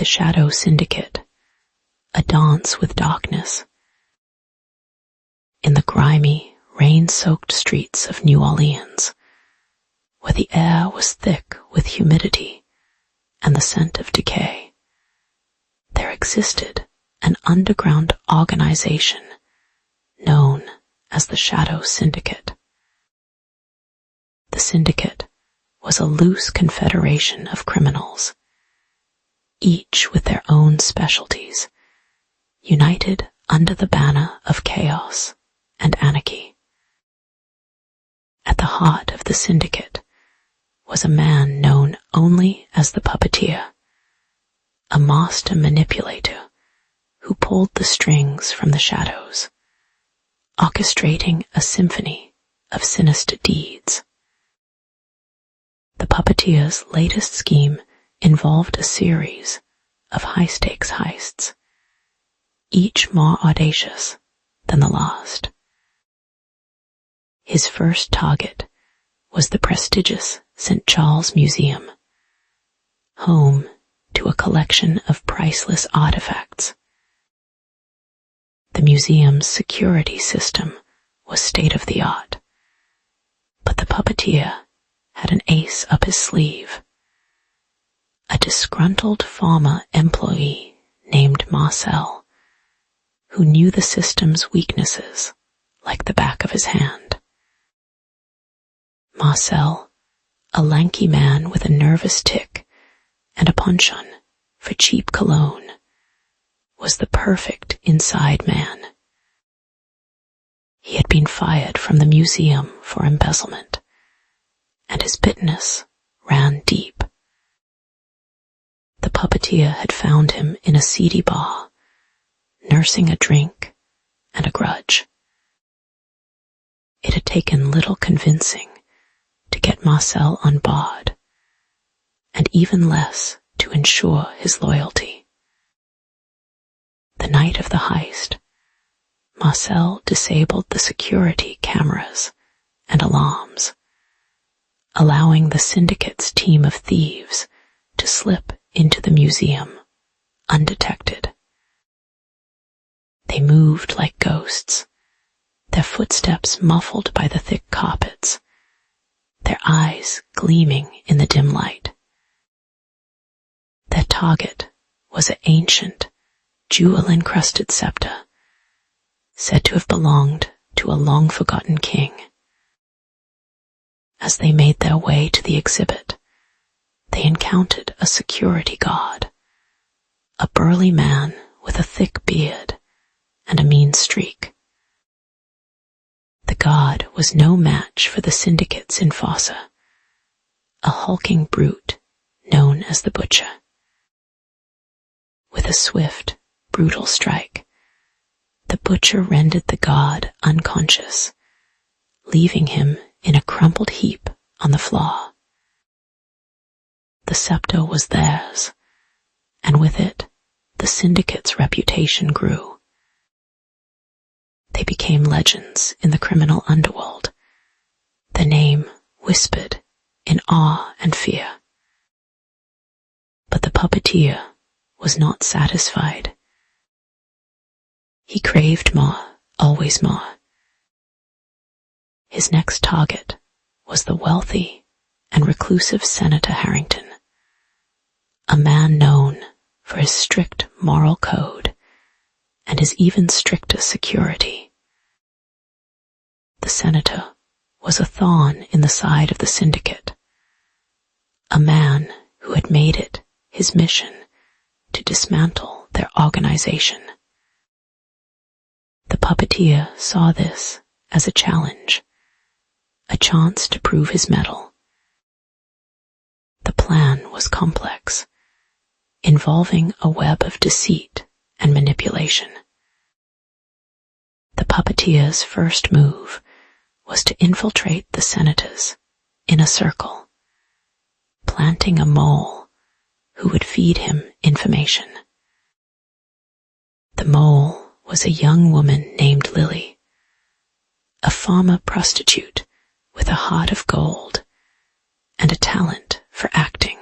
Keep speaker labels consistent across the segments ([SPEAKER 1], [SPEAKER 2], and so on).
[SPEAKER 1] The Shadow Syndicate, a dance with darkness. In the grimy, rain-soaked streets of New Orleans, where the air was thick with humidity and the scent of decay, there existed an underground organization known as the Shadow Syndicate. The Syndicate was a loose confederation of criminals, each with their own specialties, united under the banner of chaos and anarchy. At the heart of the Syndicate was a man known only as the Puppeteer, a master manipulator who pulled the strings from the shadows, orchestrating a symphony of sinister deeds. The Puppeteer's latest scheme involved a series of high-stakes heists, each more audacious than the last. His first target was the prestigious St. Charles Museum, home to a collection of priceless artifacts. The museum's security system was state-of-the-art, but the Puppeteer had an ace up his sleeve. A disgruntled former employee named Marcel, who knew the system's weaknesses like the back of his hand. Marcel, a lanky man with a nervous tic and a penchant for cheap cologne, was the perfect inside man. He had been fired from the museum for embezzlement, and his bitterness ran deep. The Puppeteer had found him in a seedy bar, nursing a drink and a grudge. It had taken little convincing to get Marcel on board, and even less to ensure his loyalty. The night of the heist, Marcel disabled the security cameras and alarms, allowing the Syndicate's team of thieves to slip into the museum undetected. They moved like ghosts, their footsteps muffled by the thick carpets, their eyes gleaming in the dim light. Their target was an ancient, jewel-encrusted scepter, said to have belonged to a long-forgotten king. As they made their way to the exhibit, they encountered a security guard, a burly man with a thick beard and a mean streak. The guard was no match for the Syndicate's enforcer, a hulking brute known as the Butcher. With a swift, brutal strike, the Butcher rendered the guard unconscious, leaving him in a crumpled heap on the floor. The scepter was theirs, and with it, the Syndicate's reputation grew. They became legends in the criminal underworld, their name whispered in awe and fear. But the Puppeteer was not satisfied. He craved more, always more. His next target was the wealthy and reclusive Senator Harrington, a man known for his strict moral code and his even stricter security. The senator was a thorn in the side of the Syndicate, a man who had made it his mission to dismantle their organization. The Puppeteer saw this as a challenge, a chance to prove his mettle. The plan was complex, involving a web of deceit and manipulation. The Puppeteer's first move was to infiltrate the senator's inner circle, planting a mole who would feed him information. The mole was a young woman named Lily, a former prostitute with a heart of gold and a talent for acting.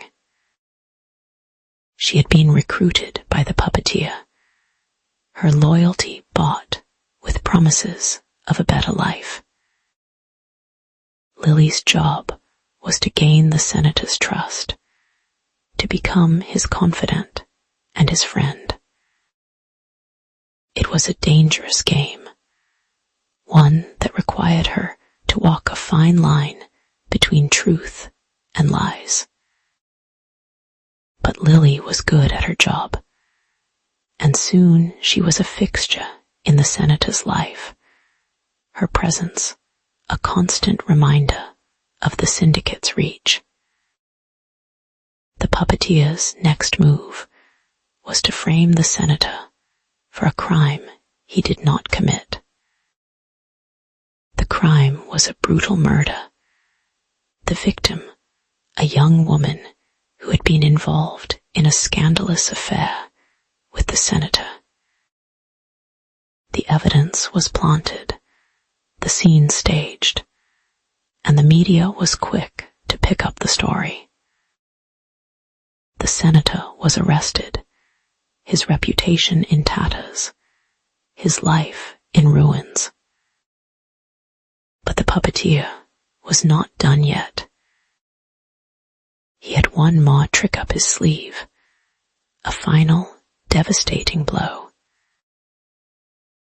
[SPEAKER 1] She had been recruited by the puppeteer, her loyalty bought with promises of a better life. Lily's job was to gain the senator's trust, to become his confidant and his friend. It was a dangerous game, one that required her to walk a fine line between truth and lies. But Lily was good at her job, and soon she was a fixture in the senator's life, her presence a constant reminder of the syndicate's reach. The puppeteer's next move was to frame the senator for a crime he did not commit. The crime was a brutal murder. The victim, a young woman who had been involved in a scandalous affair with the senator. The evidence was planted, the scene staged, and the media was quick to pick up the story. The senator was arrested, his reputation in tatters, his life in ruins. But the puppeteer was not done yet. He had one more trick up his sleeve, a final, devastating blow.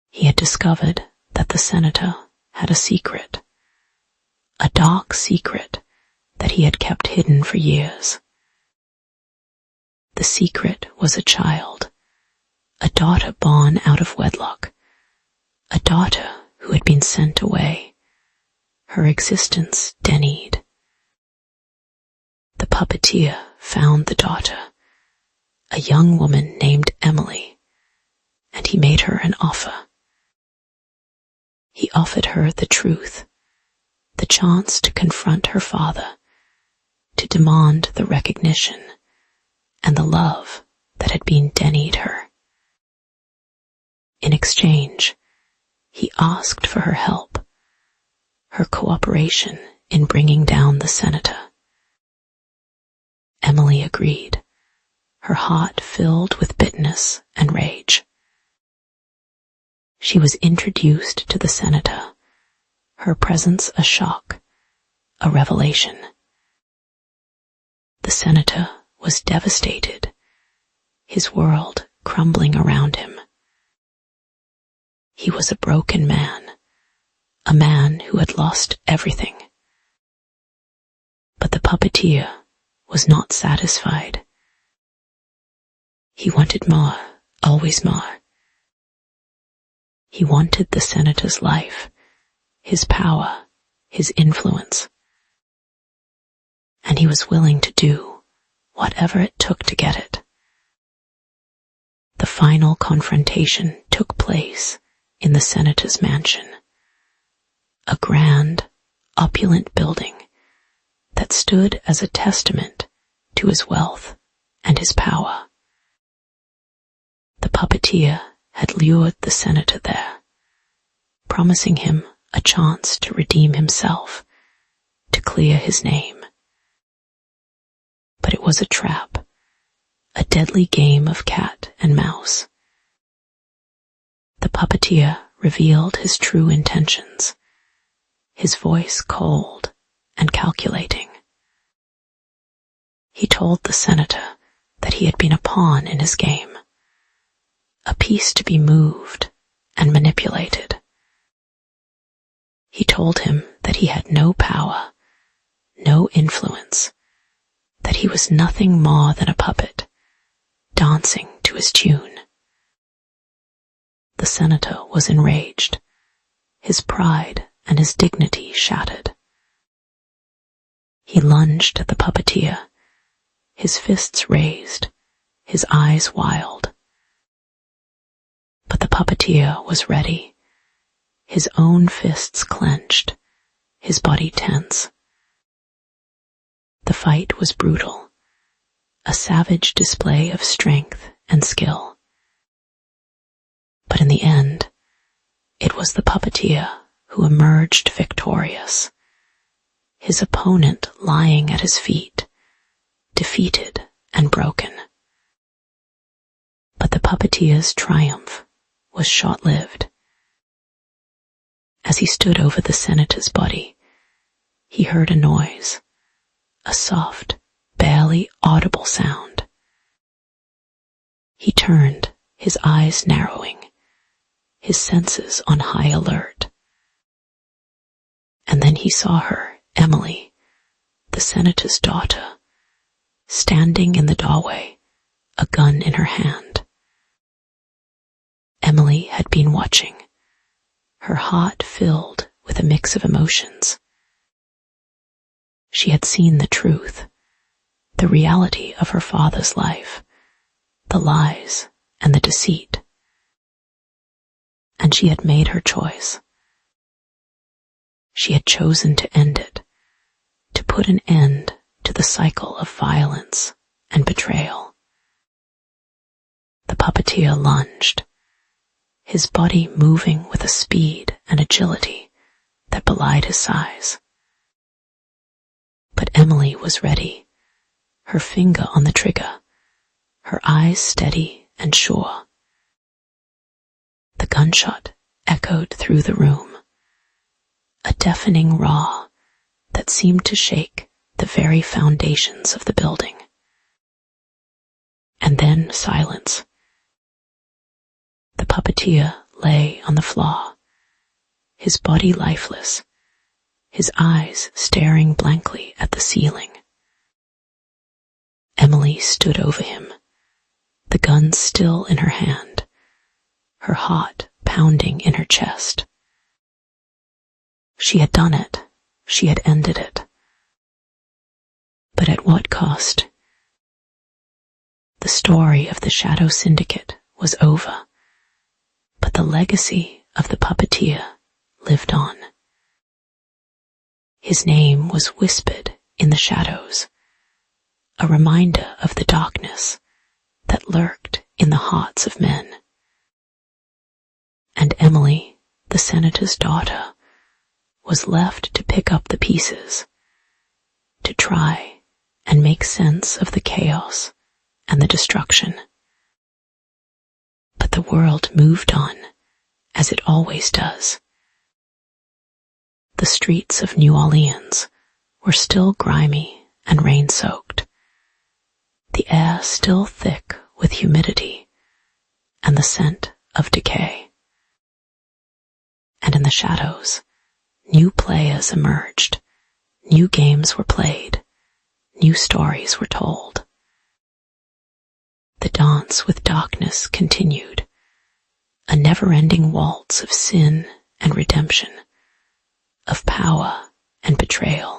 [SPEAKER 1] He had discovered that the senator had a secret, a dark secret that he had kept hidden for years. The secret was a child, a daughter born out of wedlock, a daughter who had been sent away, her existence denied. The puppeteer found the daughter, a young woman named Emily, and he made her an offer. He offered her the truth, the chance to confront her father, to demand the recognition and the love that had been denied her. In exchange, he asked for her help, her cooperation in bringing down the senator. Emily agreed, her heart filled with bitterness and rage. She was introduced to the senator, her presence a shock, a revelation. The senator was devastated, his world crumbling around him. He was a broken man, a man who had lost everything. But the puppeteer was not satisfied. He wanted more, always more. He wanted the senator's life, his power, his influence. And he was willing to do whatever it took to get it. The final confrontation took place in the senator's mansion, a grand, opulent building that stood as a testament to his wealth and his power. The puppeteer had lured the senator there, promising him a chance to redeem himself, to clear his name. But it was a trap, a deadly game of cat and mouse. The puppeteer revealed his true intentions, his voice cold and calculating. He told the senator that he had been a pawn in his game, a piece to be moved and manipulated. He told him that he had no power, no influence, that he was nothing more than a puppet, dancing to his tune. The senator was enraged, his pride and his dignity shattered. He lunged at the puppeteer, his fists raised, his eyes wild. But the puppeteer was ready, his own fists clenched, his body tense. The fight was brutal, a savage display of strength and skill. But in the end, it was the puppeteer who emerged victorious, his opponent lying at his feet, defeated and broken. puppeteer's triumph was short-lived. As he stood over the senator's body, he heard a noise, a soft, barely audible sound. He turned, his eyes narrowing, his senses on high alert. And then he saw her, Emily, the senator's daughter, standing in the doorway, a gun in her hand. Emily had been watching, her heart filled with a mix of emotions. She had seen the truth, the reality of her father's life, the lies and the deceit. And she had made her choice. She had chosen to end it, to put an end to the cycle of violence and betrayal. The puppeteer lunged, his body moving with a speed and agility that belied his size. But Emily was ready, her finger on the trigger, her eyes steady and sure. The gunshot echoed through the room, a deafening roar that seemed to shake the very foundations of the building. And then silence. The puppeteer lay on the floor, his body lifeless, his eyes staring blankly at the ceiling. Emily stood over him, the gun still in her hand, her heart pounding in her chest. She had done it. She had ended it. But at what cost? The story of the Shadow Syndicate was over, but the legacy of the puppeteer lived on. His name was whispered in the shadows, a reminder of the darkness that lurked in the hearts of men. And Emily, the senator's daughter, was left to pick up the pieces, to try and make sense of the chaos and the destruction. But the world moved on, as it always does. The streets of New Orleans were still grimy and rain-soaked, the air still thick with humidity and the scent of decay. And in the shadows, new players emerged, new games were played, new stories were told. The dance with darkness continued, a never-ending waltz of sin and redemption, of power and betrayal.